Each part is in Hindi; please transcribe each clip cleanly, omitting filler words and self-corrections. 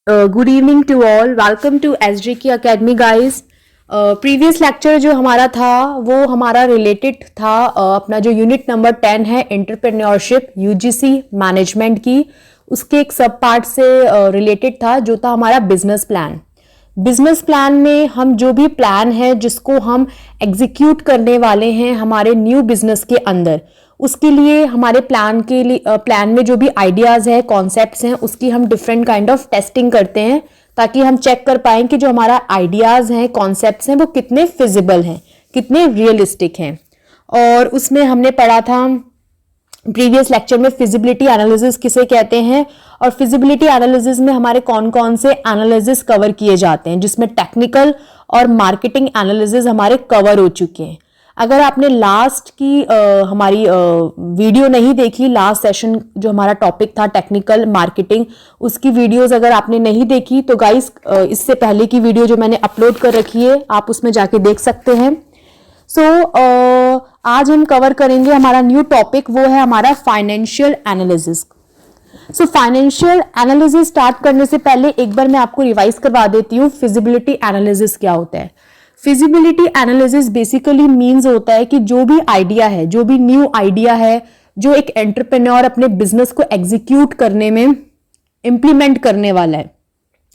Good evening to all, welcome to SJK academy guys. Previous lecture जो हमारा था वो हमारा रिलेटेड था अपना जो यूनिट नंबर 10 है एंटरप्रेन्योरशिप UGC मैनेजमेंट की, उसके एक सब पार्ट से रिलेटेड था जो था हमारा बिजनेस प्लान। बिजनेस प्लान में हम जो भी प्लान है जिसको हम एग्जीक्यूट करने वाले हैं हमारे न्यू बिजनेस के अंदर, उसके लिए हमारे प्लान के लिए प्लान में जो भी आइडियाज है, कॉन्सेप्ट्स हैं, उसकी हम डिफरेंट काइंड ऑफ टेस्टिंग करते हैं ताकि हम चेक कर पाएं कि जो हमारा आइडियाज हैं, कॉन्सेप्ट्स हैं, वो कितने फिजिबल हैं, कितने रियलिस्टिक हैं। और उसमें हमने पढ़ा था प्रीवियस लेक्चर में फिजिबिलिटी एनालिसिस किसे कहते हैं, और फिजिबिलिटी एनालिसिस में हमारे कौन कौन से एनालिसिस कवर किए जाते हैं, जिसमें टेक्निकल और मार्केटिंग एनालिसिस हमारे कवर हो चुके हैं। अगर आपने लास्ट की हमारी वीडियो नहीं देखी, लास्ट सेशन जो हमारा टॉपिक था टेक्निकल मार्केटिंग, उसकी वीडियोस अगर आपने नहीं देखी तो गाइस इससे पहले की वीडियो जो मैंने अपलोड कर रखी है आप उसमें जाके देख सकते हैं। आज हम कवर करेंगे हमारा न्यू टॉपिक, वो है हमारा financial analysis. Financial analysis start करने से पहले एक बार मैं आपको रिवाइज करवा देती हूँ फिजिबिलिटी एनालिसिस क्या होता है। फिजिबिलिटी एनालिसिस बेसिकली मीन्स होता है कि जो भी आइडिया है, जो भी न्यू आइडिया है, जो एक एंटरप्रेन्योर अपने बिजनेस को एग्जीक्यूट करने में इंप्लीमेंट करने वाला है,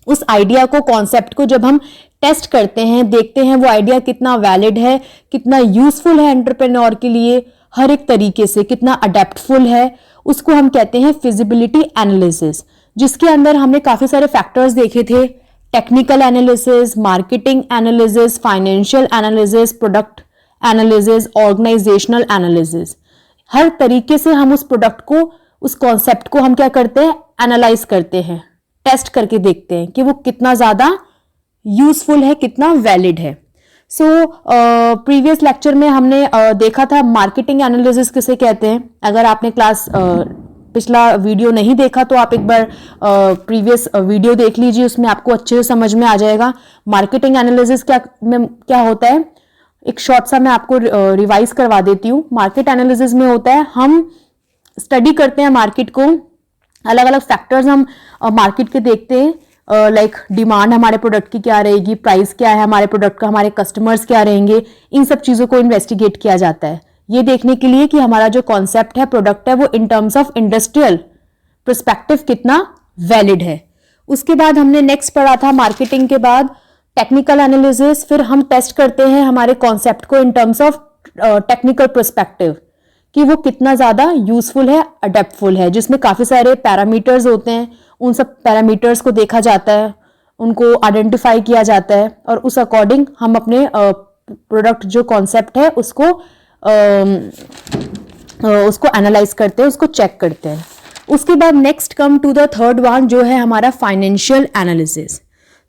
उस आइडिया को, कॉन्सेप्ट को जब हम टेस्ट करते हैं, देखते हैं वो आइडिया कितना वैलिड है, कितना यूजफुल है एंटरप्रेन्योर के लिए, हर एक तरीके से कितना अडेप्टफुल है, उसको हम कहते हैं फिजिबिलिटी एनालिसिस। जिसके अंदर हमने काफी सारे फैक्टर्स देखे थे, technical analysis, marketing analysis, financial analysis, product analysis, organisational analysis. हर तरीके से हम उस प्रोडक्ट को, उस कॉन्सेप्ट को हम क्या करते हैं, एनालाइज करते हैं, टेस्ट करके देखते हैं कि वो कितना ज्यादा यूजफुल है, कितना वैलिड है। प्रीवियस लेक्चर में हमने देखा था मार्केटिंग एनालिसिस किसे कहते हैं। अगर आपने क्लास पिछला वीडियो नहीं देखा तो आप एक बार प्रीवियस वीडियो देख लीजिए, उसमें आपको अच्छे से समझ में आ जाएगा मार्केटिंग एनालिसिस क्या होता है। एक शॉर्ट सा मैं आपको रिवाइज करवा देती हूँ। मार्केट एनालिसिस में होता है हम स्टडी करते हैं मार्केट को, अलग अलग फैक्टर्स हम मार्केट के देखते हैं, लाइक डिमांड हमारे प्रोडक्ट की क्या रहेगी, प्राइस क्या है हमारे प्रोडक्ट का, हमारे कस्टमर्स क्या रहेंगे, इन सब चीजों को इन्वेस्टिगेट किया जाता है ये देखने के लिए कि हमारा जो कॉन्सेप्ट है, प्रोडक्ट है, वो in terms of industrial perspective कितना वैलिड है। उसके बाद हमने नेक्स्ट पढ़ा था मार्केटिंग के बाद टेक्निकल एनालिसिस। फिर हम टेस्ट करते हैं हमारे कॉन्सेप्ट को in terms of technical perspective कि वो कितना ज्यादा यूजफुल है, अडेप्टफुल है, जिसमें काफी सारे पैरामीटर्स होते हैं। उन सब पैरामीटर्स को देखा जाता है, उनको आइडेंटिफाई किया जाता है और उस अकॉर्डिंग हम अपने प्रोडक्ट जो कॉन्सेप्ट है उसको एनालाइज करते हैं, उसको चेक करते हैं। उसके बाद next come to the third one जो है हमारा financial analysis.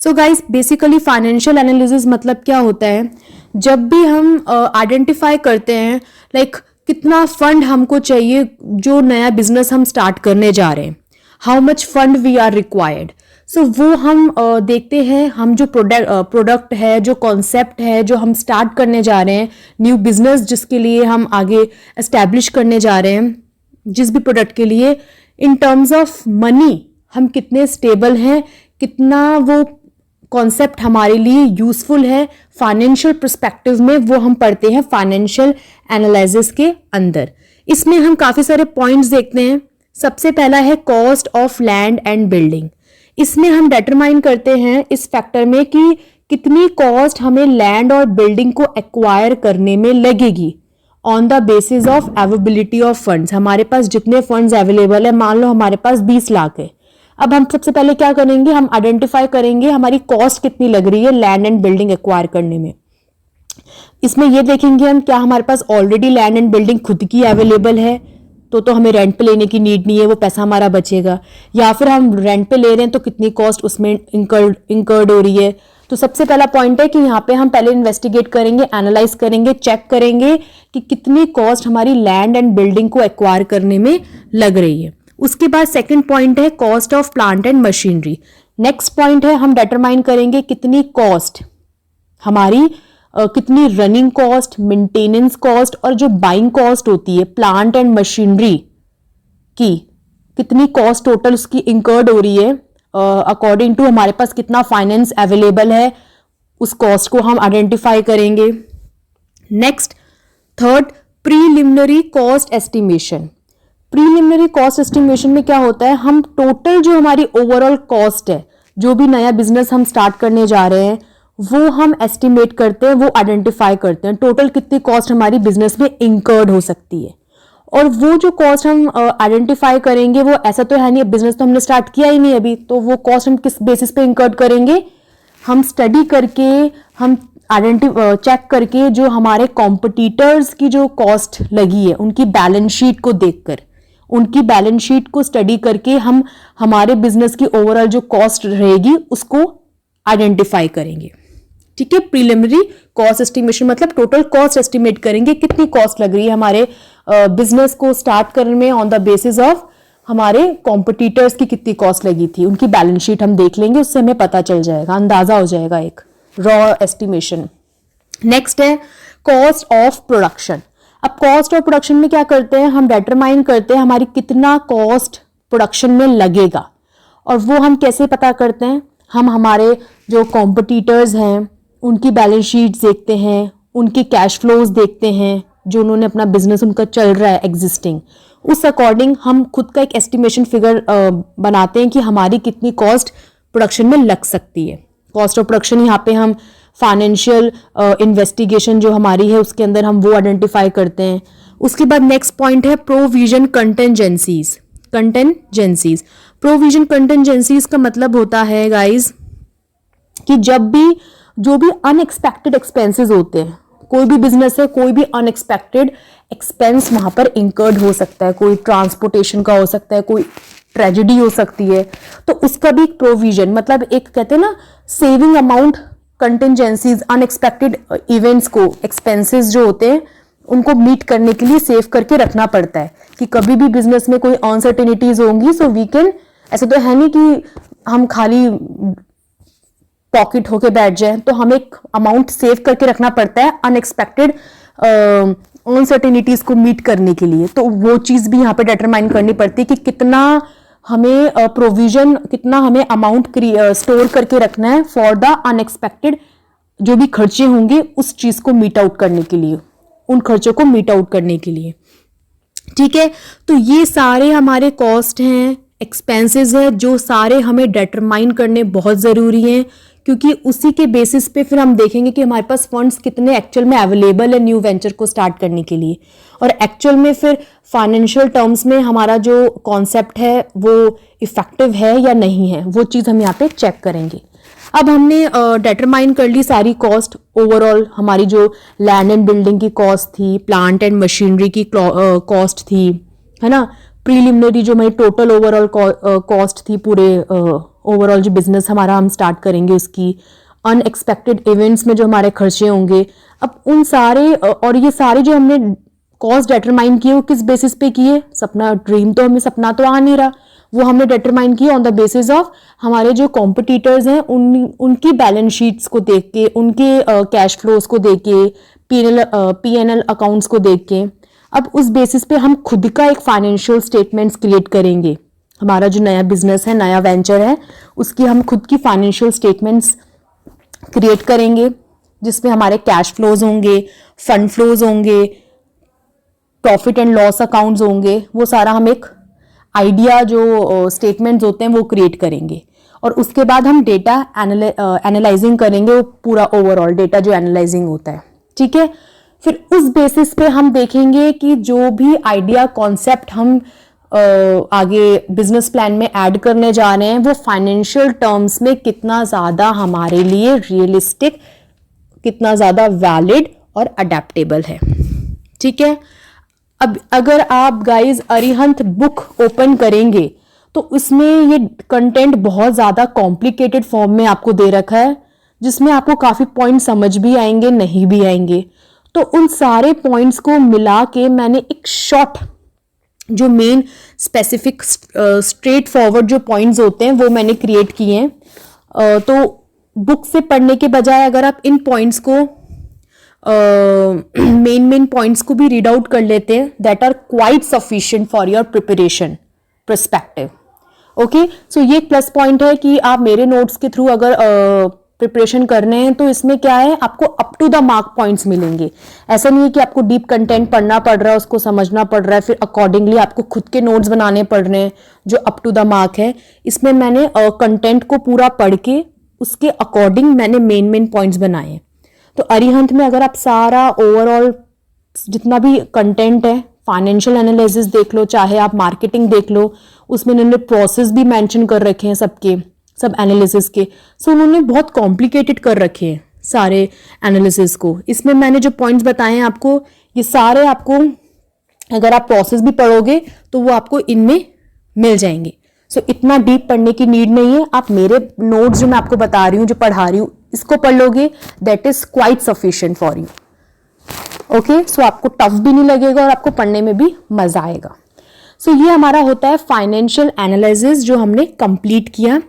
So guys basically financial analysis मतलब क्या होता है, जब भी हम आइडेंटिफाई करते हैं लाइक कितना फंड हमको चाहिए, जो नया बिजनेस हम स्टार्ट करने जा रहे हैं, how much fund we are required. So वो हम देखते हैं, हम जो प्रोडक्ट है, जो कॉन्सेप्ट है, जो हम स्टार्ट करने जा रहे हैं, न्यू बिजनेस जिसके लिए हम आगे एस्टैब्लिश करने जा रहे हैं, जिस भी प्रोडक्ट के लिए, इन टर्म्स ऑफ मनी हम कितने स्टेबल हैं, कितना वो कॉन्सेप्ट हमारे लिए यूजफुल है फाइनेंशियल पर्सपेक्टिव में, वो हम पढ़ते हैं फाइनेंशियल एनालिसिस के अंदर। इसमें हम काफी सारे पॉइंट्स देखते हैं। सबसे पहला है cost of land and building. इसमें हम डिटरमाइन करते हैं इस फैक्टर में कि कितनी कॉस्ट हमें लैंड और बिल्डिंग को एक्वायर करने में लगेगी on the basis of availability of funds. हमारे पास जितने फंड्स अवेलेबल है, मान लो हमारे पास 20 लाख है, अब हम सबसे पहले क्या करेंगे, हम आइडेंटिफाई करेंगे हमारी कॉस्ट कितनी लग रही है लैंड एंड बिल्डिंग एक्वायर करने में। इसमें ये देखेंगे हम क्या हमारे पास ऑलरेडी लैंड एंड बिल्डिंग खुद की अवेलेबल है, तो हमें रेंट पे लेने की नीड नहीं है, वो पैसा हमारा बचेगा, या फिर हम रेंट पे ले रहे हैं तो कितनी कॉस्ट उसमें इंकर्ड हो रही है। तो सबसे पहला पॉइंट है कि यहाँ पे हम पहले इन्वेस्टिगेट करेंगे, एनालाइज करेंगे, चेक करेंगे कि कितनी कॉस्ट हमारी लैंड एंड बिल्डिंग को एक्वायर करने में लग रही है। उसके बाद सेकंड पॉइंट है cost of plant and machinery. Next point है हम डिटरमाइन करेंगे कितनी कॉस्ट हमारी, कितनी रनिंग कॉस्ट, मेंटेनेंस कॉस्ट और जो बाइंग कॉस्ट होती है प्लांट एंड मशीनरी की, कितनी कॉस्ट टोटल उसकी इंकर्ड हो रही है अकॉर्डिंग टू हमारे पास कितना फाइनेंस अवेलेबल है, उस कॉस्ट को हम आइडेंटिफाई करेंगे। Next third, preliminary cost estimation. Preliminary cost estimation में क्या होता है, हम टोटल जो हमारी ओवरऑल कॉस्ट है, जो भी नया बिजनेस हम स्टार्ट करने जा रहे हैं वो हम एस्टिमेट करते हैं, वो आइडेंटिफाई करते हैं टोटल कितनी कॉस्ट हमारी बिजनेस में इंकर्ड हो सकती है। और वो जो कॉस्ट हम आइडेंटिफाई करेंगे, वो ऐसा तो है नहीं, बिजनेस तो हमने स्टार्ट किया ही नहीं अभी, तो वो कॉस्ट हम किस बेसिस पे इंकर्ड करेंगे, हम स्टडी करके, हम चेक करके जो हमारे कॉम्पिटिटर्स की जो कॉस्ट लगी है उनकी बैलेंस शीट को देखकर, उनकी बैलेंस शीट को स्टडी करके हम हमारे बिजनेस की ओवरऑल जो कॉस्ट रहेगी उसको आइडेंटिफाई करेंगे। ठीक है, प्रीलिमिनरी कॉस्ट एस्टिमेशन मतलब टोटल कॉस्ट एस्टिमेट करेंगे, कितनी कॉस्ट लग रही है हमारे बिजनेस को स्टार्ट करने में ऑन द बेसिस ऑफ हमारे कॉम्पिटिटर्स की कितनी कॉस्ट लगी थी, उनकी बैलेंस शीट हम देख लेंगे, उससे हमें पता चल जाएगा, अंदाजा हो जाएगा एक रॉ एस्टिमेशन। नेक्स्ट है कॉस्ट ऑफ प्रोडक्शन। अब कॉस्ट ऑफ प्रोडक्शन में क्या करते हैं, हम डिटरमाइन करते हैं हमारी कितना कॉस्ट प्रोडक्शन में लगेगा, और वो हम कैसे पता करते हैं, हम हमारे जो कॉम्पिटिटर्स हैं उनकी बैलेंस शीट देखते हैं, उनके कैश फ्लोज देखते हैं, जो उन्होंने अपना बिजनेस उनका चल रहा है एग्जिस्टिंग, उस अकॉर्डिंग हम खुद का एक एस्टिमेशन फिगर बनाते हैं कि हमारी कितनी कॉस्ट प्रोडक्शन में लग सकती है। कॉस्ट ऑफ प्रोडक्शन यहाँ पे हम फाइनेंशियल इन्वेस्टिगेशन जो हमारी है उसके अंदर हम वो आइडेंटिफाई करते हैं। उसके बाद नेक्स्ट पॉइंट है प्रोविजन कंटेंजेंसीज। कंटेंजेंसीज, प्रोविजन कंटेंजेंसीज का मतलब होता है गाइज कि जब भी जो भी अनएक्सपेक्टेड एक्सपेंसेस होते हैं, कोई भी बिजनेस है, कोई भी अनएक्सपेक्टेड एक्सपेंस वहां पर इंकर्ड हो सकता है, कोई ट्रांसपोर्टेशन का हो सकता है, कोई ट्रेजेडी हो सकती है, तो उसका भी एक प्रोविजन मतलब एक कहते हैं ना saving amount, contingencies unexpected events को, एक्सपेंसेस जो होते हैं उनको मीट करने के लिए सेव करके रखना पड़ता है कि कभी भी बिजनेस में कोई अनसर्टेनिटीज होंगी, सो वी कैन, ऐसा तो है नहीं कि हम खाली पॉकेट होके बैठ जाए, तो हमें एक अमाउंट सेव करके रखना पड़ता है अनएक्सपेक्टेड अनसर्टेनिटीज को मीट करने के लिए। तो वो चीज भी यहाँ पे डिटरमाइन करनी पड़ती है कि कितना हमें प्रोविजन, कितना हमें अमाउंट स्टोर करके रखना है फॉर द अनएक्सपेक्टेड जो भी खर्चे होंगे उस चीज को मीट आउट करने के लिए, उन खर्चों को मीट आउट करने के लिए। ठीक है, तो ये सारे हमारे कॉस्ट हैं, एक्सपेंसेस है, जो सारे हमें डिटरमाइन करने बहुत जरूरी हैं, क्योंकि उसी के बेसिस पे फिर हम देखेंगे कि हमारे पास फंड्स कितने एक्चुअल में अवेलेबल है न्यू वेंचर को स्टार्ट करने के लिए, और एक्चुअल में फिर फाइनेंशियल टर्म्स में हमारा जो कॉन्सेप्ट है वो इफेक्टिव है या नहीं है, वो चीज़ हम यहाँ पे चेक करेंगे। अब हमने डिटरमाइन कर ली सारी कॉस्ट ओवरऑल, हमारी जो लैंड एंड बिल्डिंग की कॉस्ट थी, प्लांट एंड मशीनरी की कॉस्ट थी, है ना, प्रीलिमिनरी जो हमारी टोटल ओवरऑल कॉस्ट थी पूरे ओवरऑल जो बिजनेस हमारा हम स्टार्ट करेंगे उसकी, अनएक्सपेक्टेड इवेंट्स में जो हमारे खर्चे होंगे। अब उन सारे और ये सारे जो हमने कॉस्ट डिटरमाइन किए वो किस बेसिस पे किए, सपना ड्रीम तो हमें सपना तो आ नहीं रहा, वो हमने डिटरमाइन किया ऑन द बेसिस ऑफ हमारे जो कॉम्पिटिटर्स हैं उनकी बैलेंस शीट्स को देख के, उनके कैश फ्लोज को देख के, पीएनएल अकाउंट्स को देख के। अब उस बेसिस पे हम खुद का एक फाइनेंशियल स्टेटमेंट्स क्रिएट करेंगे, हमारा जो नया बिजनेस है, नया वेंचर है, उसकी हम खुद की फाइनेंशियल स्टेटमेंट्स क्रिएट करेंगे, जिसमें हमारे कैश फ्लोज होंगे, फंड फ्लोज होंगे, प्रॉफिट एंड लॉस अकाउंट्स होंगे, वो सारा हम एक आइडिया जो स्टेटमेंट्स होते हैं वो क्रिएट करेंगे। और उसके बाद हम डेटा एनालाइजिंग करेंगे, वो पूरा ओवरऑल डेटा जो एनालाइजिंग होता है। ठीक है, फिर उस बेसिस पे हम देखेंगे कि जो भी आइडिया कॉन्सेप्ट हम आगे बिजनेस प्लान में ऐड करने जा रहे हैं वो फाइनेंशियल टर्म्स में कितना ज़्यादा हमारे लिए रियलिस्टिक, कितना ज़्यादा वैलिड और अडेप्टेबल है। ठीक है, अब अगर आप गाइज अरिहंत बुक ओपन करेंगे तो उसमें ये कंटेंट बहुत ज़्यादा कॉम्प्लिकेटेड फॉर्म में आपको दे रखा है, जिसमें आपको काफ़ी पॉइंट समझ भी आएंगे, नहीं भी आएंगे। तो उन सारे पॉइंट्स को मिला के मैंने एक शॉर्ट जो मेन स्पेसिफिक स्ट्रेट फॉरवर्ड जो पॉइंट्स होते हैं वो मैंने क्रिएट किए हैं। तो बुक से पढ़ने के बजाय अगर आप इन पॉइंट्स को मेन पॉइंट्स को भी रीड आउट कर लेते हैं, that are quite sufficient for your preparation perspective. Okay, so ये एक प्लस पॉइंट है कि आप मेरे नोट्स के थ्रू अगर प्रिपरेशन कर रहे हैं तो इसमें क्या है, आपको up to the mark points मिलेंगे। ऐसा नहीं है कि आपको डीप कंटेंट पढ़ना पड़ रहा है, उसको समझना पड़ रहा है, फिर अकॉर्डिंगली आपको खुद के नोट्स बनाने पड़ रहे हैं जो अप टू द मार्क है। इसमें मैंने कंटेंट को पूरा पढ़ के उसके अकॉर्डिंग मैंने मेन पॉइंट्स बनाए हैं। तो अरिहंत में अगर आप सारा ओवरऑल जितना भी कंटेंट है, फाइनेंशियल एनालिसिस देख लो, चाहे आप मार्केटिंग देख लो, उसमें उन्होंने प्रोसेस भी मेंशन कर रखे हैं सबके सब एनालिसिस के। सो उन्होंने बहुत कॉम्प्लिकेटेड कर रखे हैं सारे एनालिसिस को। इसमें मैंने जो पॉइंट्स बताए हैं आपको, ये सारे आपको अगर आप प्रोसेस भी पढ़ोगे तो वो आपको इनमें मिल जाएंगे। सो इतना डीप पढ़ने की नीड नहीं है, आप मेरे नोट्स जो मैं आपको बता रही हूँ, जो पढ़ा रही हूँ, इसको पढ़ लोगे, that is quite sufficient for you. Okay, so आपको टफ भी नहीं लगेगा और आपको पढ़ने में भी मजा आएगा। सो ये हमारा होता है फाइनेंशियल एनालिसिस जो हमने कंप्लीट किया,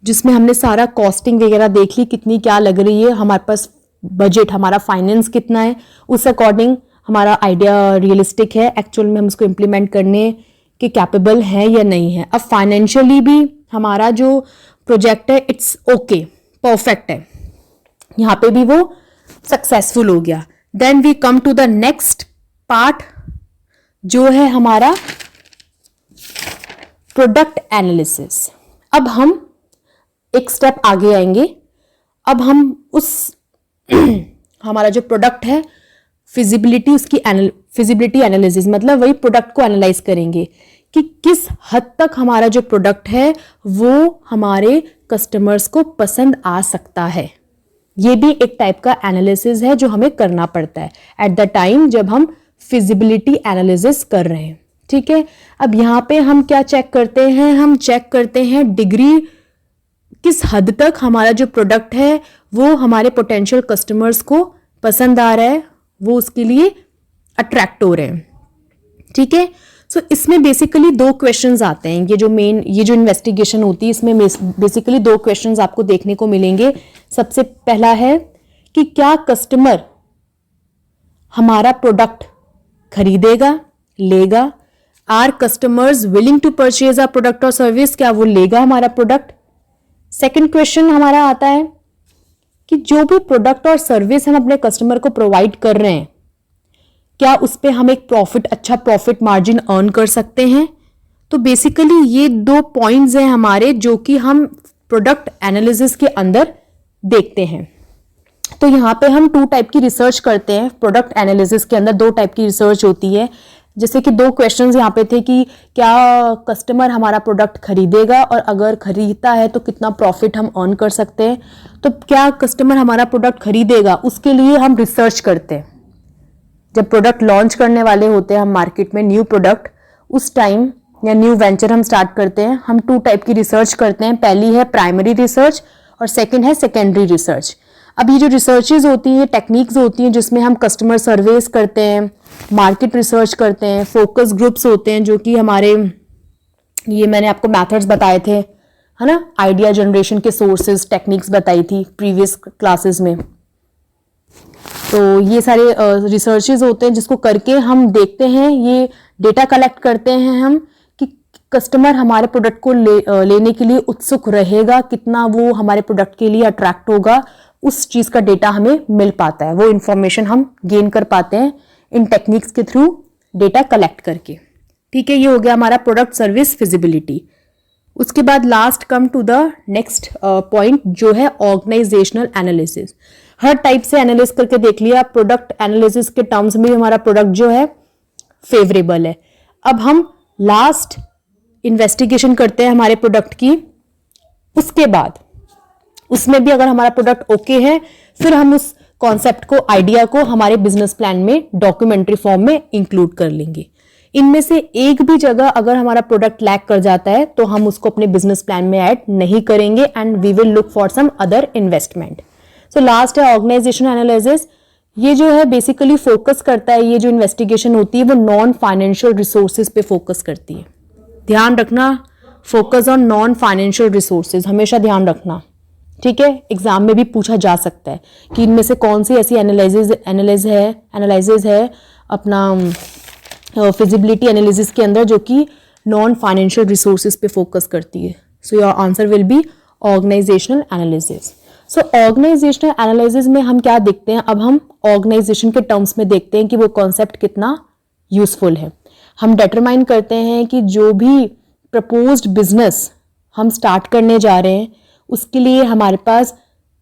जिसमें हमने सारा कॉस्टिंग वगैरह देख ली, कितनी क्या लग रही है, हमारे पास बजट, हमारा फाइनेंस कितना है, उस अकॉर्डिंग हमारा आइडिया रियलिस्टिक है, एक्चुअल में हम उसको इम्प्लीमेंट करने के कैपेबल है या नहीं है। अब फाइनेंशियली भी हमारा जो प्रोजेक्ट है इट्स ओके, परफेक्ट है, यहाँ पे भी वो सक्सेसफुल हो गया। Then we come to the next part जो है हमारा प्रोडक्ट एनालिसिस। अब हम एक स्टेप आगे आएंगे। अब हम उस हमारा जो प्रोडक्ट है फिजिबिलिटी, उसकी फिजिबिलिटी एनालिसिस मतलब वही प्रोडक्ट को एनालाइज करेंगे कि किस हद तक हमारा जो प्रोडक्ट है वो हमारे कस्टमर्स को पसंद आ सकता है। ये भी एक टाइप का एनालिसिस है जो हमें करना पड़ता है एट द टाइम जब हम फिजिबिलिटी एनालिसिस कर रहे हैं। ठीक है, अब यहाँ पे हम क्या चेक करते हैं, हम चेक करते हैं डिग्री, किस हद तक हमारा जो प्रोडक्ट है वो हमारे पोटेंशियल कस्टमर्स को पसंद आ रहा है, वो उसके लिए अट्रैक्ट हो रहे हैं। ठीक है, सो इसमें बेसिकली दो क्वेश्चंस आते हैं। ये जो इन्वेस्टिगेशन होती है इसमें बेसिकली दो क्वेश्चंस आपको देखने को मिलेंगे। सबसे पहला है कि क्या कस्टमर हमारा प्रोडक्ट खरीदेगा, लेगा, are customers willing to purchase a product और सर्विस, क्या वो लेगा हमारा प्रोडक्ट। सेकंड क्वेश्चन हमारा आता है कि जो भी प्रोडक्ट और सर्विस हम अपने कस्टमर को प्रोवाइड कर रहे हैं, क्या उस पर हम एक अच्छा प्रॉफिट मार्जिन अर्न कर सकते हैं। तो बेसिकली ये दो पॉइंट्स हैं हमारे जो कि हम प्रोडक्ट एनालिसिस के अंदर देखते हैं। तो यहाँ पे हम 2 टाइप की रिसर्च करते हैं। प्रोडक्ट एनालिसिस के अंदर 2 टाइप की रिसर्च होती है। जैसे कि 2 क्वेश्चंस यहाँ पे थे कि क्या कस्टमर हमारा प्रोडक्ट खरीदेगा और अगर खरीदता है तो कितना प्रॉफिट हम अर्न कर सकते हैं। तो क्या कस्टमर हमारा प्रोडक्ट खरीदेगा, उसके लिए हम रिसर्च करते हैं। जब प्रोडक्ट लॉन्च करने वाले होते हैं हम मार्केट में न्यू प्रोडक्ट, उस टाइम या न्यू वेंचर हम स्टार्ट करते हैं, हम 2 टाइप की रिसर्च करते हैं। पहली है प्राइमरी रिसर्च और सेकंड है सेकेंडरी रिसर्च। अब ये जो रिसर्चेज होती हैं, टेक्निक्स होती हैं जिसमें हम कस्टमर सर्वेस करते हैं, मार्केट रिसर्च करते हैं, फोकस ग्रुप्स होते हैं जो कि हमारे, ये मैंने आपको मेथड्स बताए थे, है ना, आइडिया जनरेशन के सोर्सेज टेक्निक्स बताई थी प्रीवियस क्लासेस में। तो ये सारे रिसर्चेज होते हैं जिसको करके हम देखते हैं, ये डेटा कलेक्ट करते हैं हम कि कस्टमर हमारे प्रोडक्ट को लेने के लिए उत्सुक रहेगा, कितना वो हमारे प्रोडक्ट के लिए अट्रैक्ट होगा, उस चीज का डेटा हमें मिल पाता है। वो इंफॉर्मेशन हम गेन कर पाते हैं इन टेक्निक्स के थ्रू डेटा कलेक्ट करके। ठीक है, ये हो गया हमारा प्रोडक्ट सर्विस फिजिबिलिटी। उसके बाद last come to the next point जो है ऑर्गेनाइजेशनल एनालिसिस। हर टाइप से एनालिस करके देख लिया। प्रोडक्ट एनालिसिस के टर्म्स में हमारा प्रोडक्ट जो है फेवरेबल है। अब हम लास्ट इन्वेस्टिगेशन करते हैं हमारे प्रोडक्ट की। उसके बाद उसमें भी अगर हमारा प्रोडक्ट ओके है, फिर हम उस कॉन्सेप्ट को, आइडिया को हमारे बिजनेस प्लान में डॉक्यूमेंट्री फॉर्म में इंक्लूड कर लेंगे। इनमें से एक भी जगह अगर हमारा प्रोडक्ट लैक कर जाता है तो हम उसको अपने बिजनेस प्लान में ऐड नहीं करेंगे and we will look for some other investment. So last है ऑर्गेनाइजेशन एनालिसिस। ये जो है बेसिकली फोकस करता है, ये जो इन्वेस्टिगेशन होती है वो नॉन फाइनेंशियल रिसोर्सेज पे फोकस करती है। ध्यान रखना, focus on non financial resources, हमेशा ध्यान रखना। ठीक है, एग्जाम में भी पूछा जा सकता है कि इनमें से कौन सी ऐसी एनालिसिस है अपना फिजिबिलिटी एनालिसिस के अंदर जो कि नॉन फाइनेंशियल रिसोर्सेज पे फोकस करती है। So your answer will be organisational analysis. So organisational analysis में हम क्या देखते हैं, अब हम ऑर्गेनाइजेशन के टर्म्स में देखते हैं कि वो कॉन्सेप्ट कितना यूजफुल है। हम डिटरमाइन करते हैं कि जो भी प्रपोज्ड बिजनेस हम स्टार्ट करने जा रहे हैं उसके लिए हमारे पास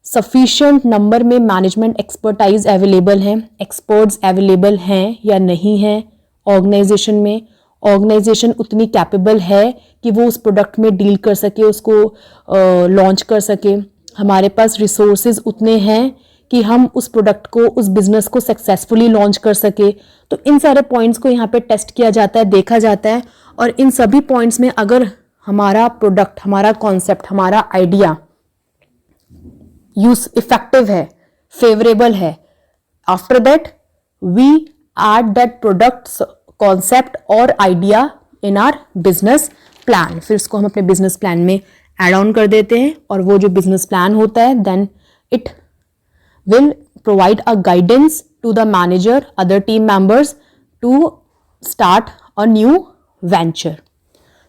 सफिशिएंट नंबर में मैनेजमेंट एक्सपर्टाइज अवेलेबल हैं, एक्सपर्ट्स अवेलेबल हैं या नहीं हैं ऑर्गेनाइजेशन में। ऑर्गेनाइजेशन उतनी कैपेबल है कि वो उस प्रोडक्ट में डील कर सके, उसको लॉन्च कर सके। हमारे पास रिसोर्सेज उतने हैं कि हम उस प्रोडक्ट को, उस बिजनेस को सक्सेसफुली लॉन्च कर सके। तो इन सारे पॉइंट्स को यहाँ पे टेस्ट किया जाता है, देखा जाता है, और इन सभी पॉइंट्स में अगर हमारा प्रोडक्ट, हमारा कॉन्सेप्ट, हमारा आइडिया यूज इफेक्टिव है, फेवरेबल है, after that we add that product, concept और idea in our business plan. फिर इसको हम अपने बिजनेस प्लान में एड ऑन कर देते हैं, और वो जो बिजनेस प्लान होता है then it will provide a guidance to the manager, other team members to start a new venture.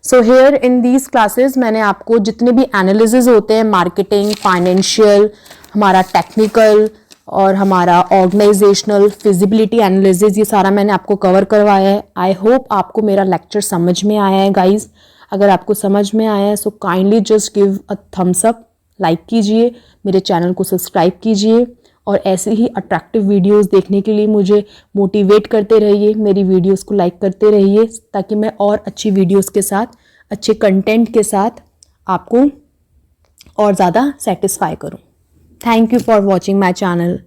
So here in these classes मैंने आपको जितने भी एनालिसिस होते हैं, मार्केटिंग, फाइनेंशियल, हमारा टेक्निकल और हमारा ऑर्गेनाइजेशनल, फिजिबिलिटी एनालिसिस, ये सारा मैंने आपको कवर करवाया है। आई होप आपको मेरा लेक्चर समझ में आया है गाइज। अगर आपको समझ में आया है so kindly just give a thumbs up, like कीजिए, मेरे चैनल को सब्सक्राइब कीजिए, और ऐसे ही अट्रैक्टिव वीडियोस देखने के लिए मुझे मोटिवेट करते रहिए, मेरी वीडियोस को लाइक करते रहिए, ताकि मैं और अच्छी वीडियोस के साथ, अच्छे कंटेंट के साथ आपको और ज़्यादा सेटिस्फाई करूं। Thank you for watching my channel.